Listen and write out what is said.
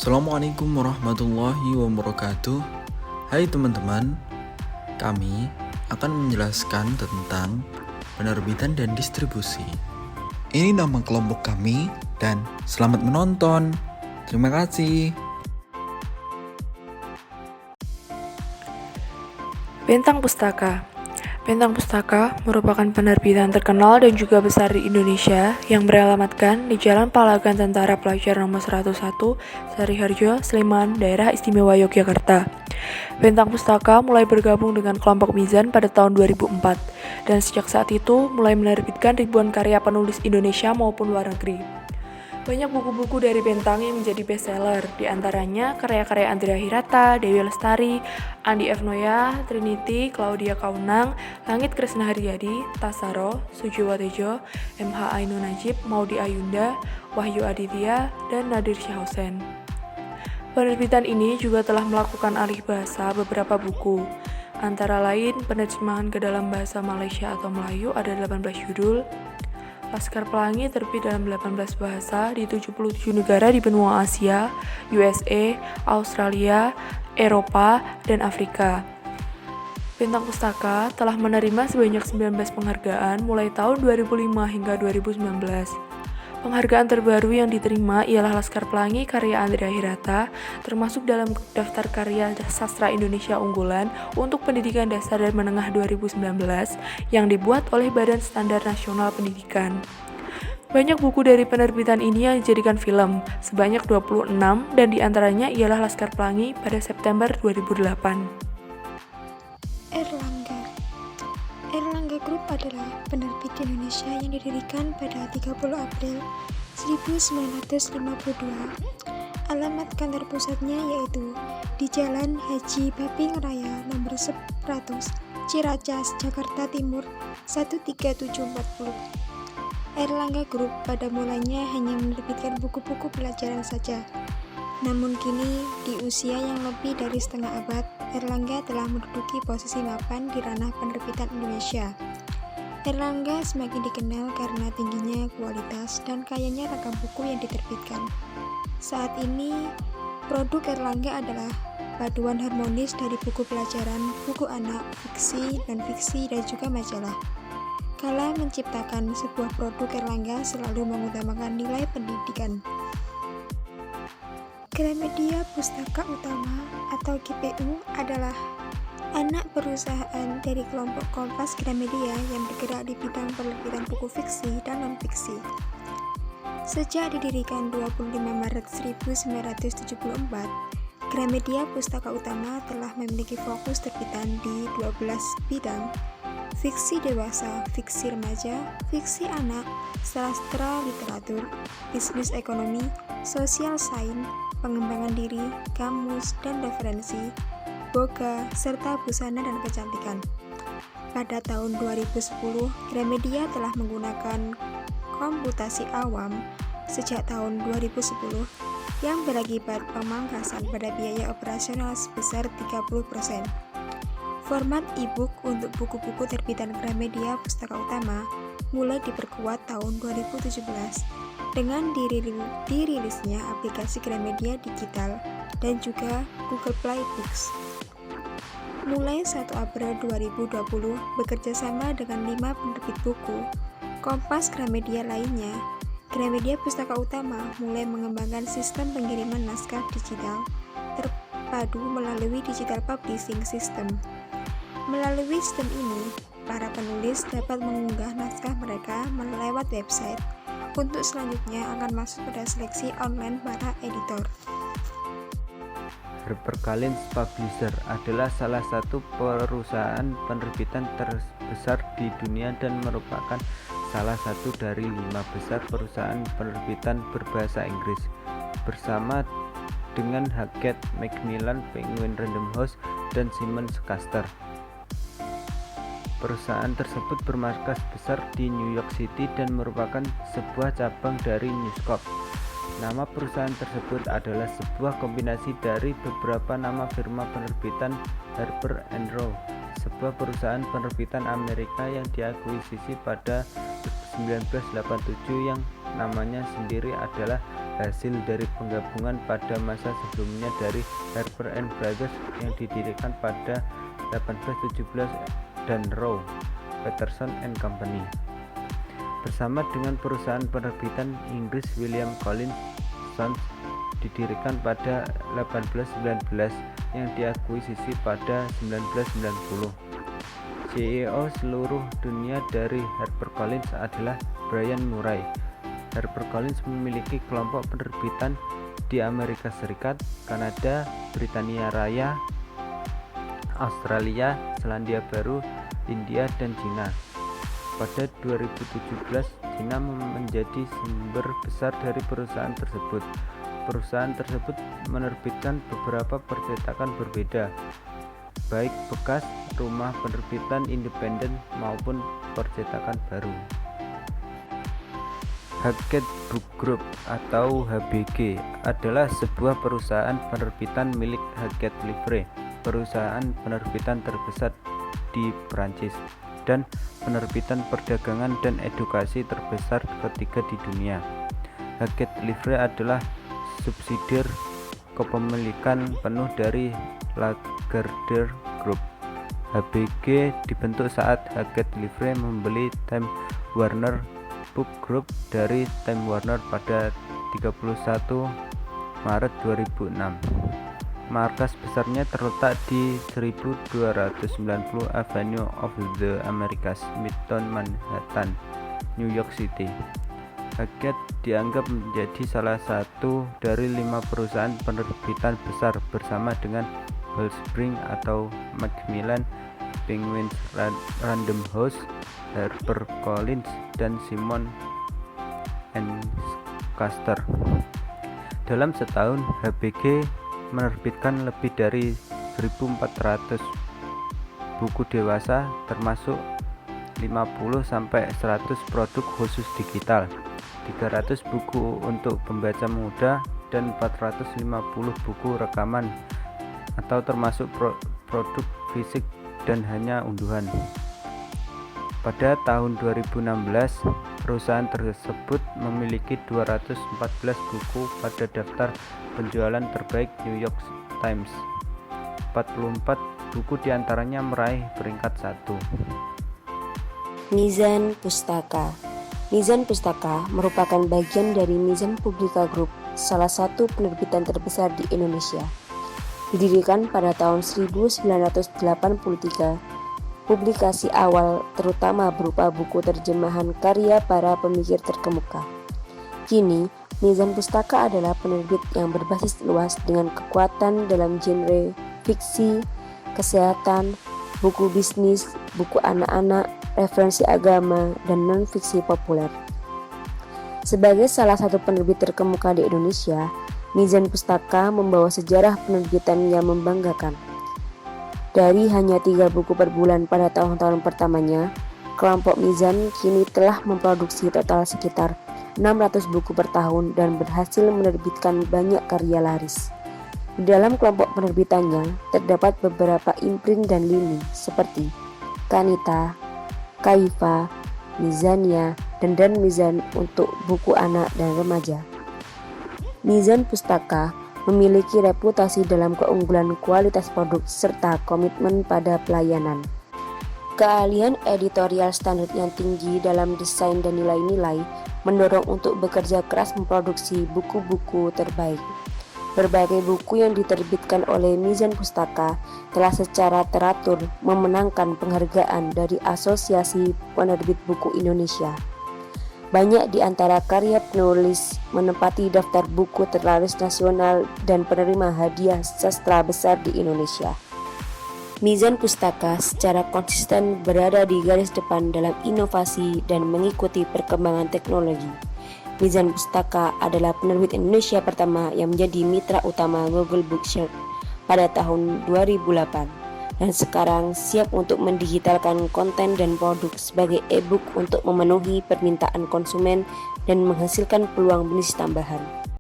Assalamualaikum warahmatullahi wabarakatuh. Hai teman-teman, kami akan menjelaskan tentang penerbitan dan distribusi. Ini nama kelompok kami dan selamat menonton. Terima kasih. Bentang Pustaka. Bentang Pustaka merupakan penerbitan terkenal dan juga besar di Indonesia yang beralamatkan di Jalan Palagan Tentara Pelajar Nomor 101, Sariharjo, Sleman, Daerah Istimewa Yogyakarta. Bentang Pustaka mulai bergabung dengan kelompok Mizan pada tahun 2004 dan sejak saat itu mulai menerbitkan ribuan karya penulis Indonesia maupun luar negeri. Banyak buku-buku dari Bentang yang menjadi bestseller, di antaranya karya-karya Andrea Hirata, Dewi Lestari, Andi F. Noya, Trinity, Claudia Kaunang, Langit Kresna Haryadi, Tasaro, Sujiwo Tejo, MH Ainun Najib, Maudy Ayunda, Wahyu Aditya, dan Nadir Syahhusain. Penerbitan ini juga telah melakukan alih bahasa beberapa buku, antara lain penerjemahan ke dalam bahasa Malaysia atau Melayu ada 18 judul, Laskar Pelangi terbit dalam 18 bahasa di 77 negara di benua Asia, USA, Australia, Eropa, dan Afrika. Bentang Pustaka telah menerima sebanyak 19 penghargaan mulai tahun 2005 hingga 2019. Penghargaan terbaru yang diterima ialah Laskar Pelangi karya Andrea Hirata, termasuk dalam daftar karya sastra Indonesia unggulan untuk pendidikan dasar dan menengah 2019 yang dibuat oleh Badan Standar Nasional Pendidikan. Banyak buku dari penerbitan ini yang dijadikan film, sebanyak 26 dan diantaranya ialah Laskar Pelangi pada September 2008. Erlangga Group adalah penerbit Indonesia yang didirikan pada 30 April 1952. Alamat kantor pusatnya yaitu di Jalan Haji Baping Raya nomor 100, Ciracas, Jakarta Timur 13740. Erlangga Group pada mulanya hanya menerbitkan buku-buku pelajaran saja. Namun kini, di usia yang lebih dari setengah abad, Erlangga telah menduduki posisi mapan di ranah penerbitan Indonesia. Erlangga semakin dikenal karena tingginya kualitas dan kayanya ragam buku yang diterbitkan. Saat ini, produk Erlangga adalah paduan harmonis dari buku pelajaran, buku anak, fiksi, non-fiksi, dan juga majalah. Kala menciptakan sebuah produk, Erlangga selalu mengutamakan nilai pendidikan. Gramedia Pustaka Utama atau GPU adalah anak perusahaan dari kelompok Kompas Gramedia yang bergerak di bidang penerbitan buku fiksi dan non-fiksi. Sejak didirikan 25 Maret 1974, Gramedia Pustaka Utama telah memiliki fokus terbitan di 12 bidang: fiksi dewasa, fiksi remaja, fiksi anak, sastra literatur, bisnis ekonomi, sosial sains, pengembangan diri, kamus, dan referensi, boga, serta busana dan kecantikan. Pada tahun 2010, Gramedia telah menggunakan komputasi awam sejak tahun 2010 yang berakibat pemangkasan pada biaya operasional sebesar 30%. Format e-book untuk buku-buku terbitan Gramedia Pustaka Utama mulai diperkuat tahun 2017 dengan dirilisnya aplikasi Gramedia Digital dan juga Google Play Books. Mulai 1 April 2020, bekerjasama dengan 5 penerbit buku Kompas Gramedia lainnya, Gramedia Pustaka Utama mulai mengembangkan sistem pengiriman naskah digital terpadu melalui Digital Publishing System. Melalui sistem ini, para penulis dapat mengunggah naskah mereka lewat website. Untuk selanjutnya akan masuk pada seleksi online para editor. HarperCollins Publishers adalah salah satu perusahaan penerbitan terbesar di dunia dan merupakan salah satu dari 5 besar perusahaan penerbitan berbahasa Inggris, bersama dengan Hackett, Macmillan, Penguin Random House, dan Simon Schuster. Perusahaan tersebut bermarkas besar di New York City dan merupakan sebuah cabang dari News Corp. Nama perusahaan tersebut adalah sebuah kombinasi dari beberapa nama firma penerbitan Harper & Row, sebuah perusahaan penerbitan Amerika yang diakuisisi pada 1987 yang namanya sendiri adalah hasil dari penggabungan pada masa sebelumnya dari Harper & Brothers yang didirikan pada 1817 dan Rowe, Patterson & Company. Bersama dengan perusahaan penerbitan Inggris William Collins Sons didirikan pada 1819 yang diakuisisi pada 1990. CEO seluruh dunia dari HarperCollins adalah Brian Murray. HarperCollins memiliki kelompok penerbitan di Amerika Serikat, Kanada, Britania Raya, Australia, Selandia Baru, India, dan Cina. Pada 2017, Cina menjadi sumber besar dari perusahaan tersebut. Perusahaan tersebut menerbitkan beberapa percetakan berbeda, baik bekas, rumah penerbitan independen maupun percetakan baru. Hackett Book Group atau HBG adalah sebuah perusahaan penerbitan milik Hackett Livre, perusahaan penerbitan terbesar di Prancis, dan penerbitan perdagangan dan edukasi terbesar ketiga di dunia. Hackett Livre adalah subsidiar kepemilikan penuh dari Lagardère Group. HBG dibentuk saat Hackett Livre membeli Time Warner Book Group dari Time Warner pada 31 Maret 2006. Markas besarnya terletak di 1290 Avenue of the Americas, Midtown Manhattan, New York City. Hackett dianggap menjadi salah satu dari 5 perusahaan penerbitan besar bersama dengan Wellspring atau Macmillan, Penguins Random House, HarperCollins, dan Simon & Schuster. Dalam setahun, HBG menerbitkan lebih dari 1.400 buku dewasa, termasuk 50-100 produk khusus digital, 300 buku untuk pembaca muda, dan 450 buku rekaman atau termasuk produk fisik dan hanya unduhan. Pada tahun 2016, perusahaan tersebut memiliki 214 buku pada daftar penjualan terbaik New York Times. 44 buku diantaranya meraih peringkat 1. Mizan Pustaka. Mizan Pustaka merupakan bagian dari Mizan Publica Group, salah satu penerbitan terbesar di Indonesia. Didirikan pada tahun 1983, publikasi awal terutama berupa buku terjemahan karya para pemikir terkemuka. Kini, Mizan Pustaka adalah penerbit yang berbasis luas dengan kekuatan dalam genre fiksi, kesehatan, buku bisnis, buku anak-anak, referensi agama, dan non-fiksi populer. Sebagai salah satu penerbit terkemuka di Indonesia, Mizan Pustaka membawa sejarah penerbitan yang membanggakan. Dari hanya 3 buku per bulan pada tahun-tahun pertamanya, kelompok Mizan kini telah memproduksi total sekitar 600 buku per tahun dan berhasil menerbitkan banyak karya laris. Di dalam kelompok penerbitannya terdapat beberapa imprint dan lini seperti Kanita, Kaifa, Mizania, dan Mizan untuk buku anak dan remaja. Mizan Pustaka memiliki reputasi dalam keunggulan kualitas produk serta komitmen pada pelayanan. Keahlian editorial standar yang tinggi dalam desain dan nilai-nilai mendorong untuk bekerja keras memproduksi buku-buku terbaik. Berbagai buku yang diterbitkan oleh Mizan Pustaka telah secara teratur memenangkan penghargaan dari Asosiasi Penerbit Buku Indonesia. Banyak di antara karya penulis menempati daftar buku terlaris nasional dan penerima hadiah sastra besar di Indonesia. Mizan Pustaka secara konsisten berada di garis depan dalam inovasi dan mengikuti perkembangan teknologi. Mizan Pustaka adalah penerbit Indonesia pertama yang menjadi mitra utama Google Bookshelf pada tahun 2008. Dan sekarang siap untuk mendigitalkan konten dan produk sebagai e-book untuk memenuhi permintaan konsumen dan menghasilkan peluang bisnis tambahan.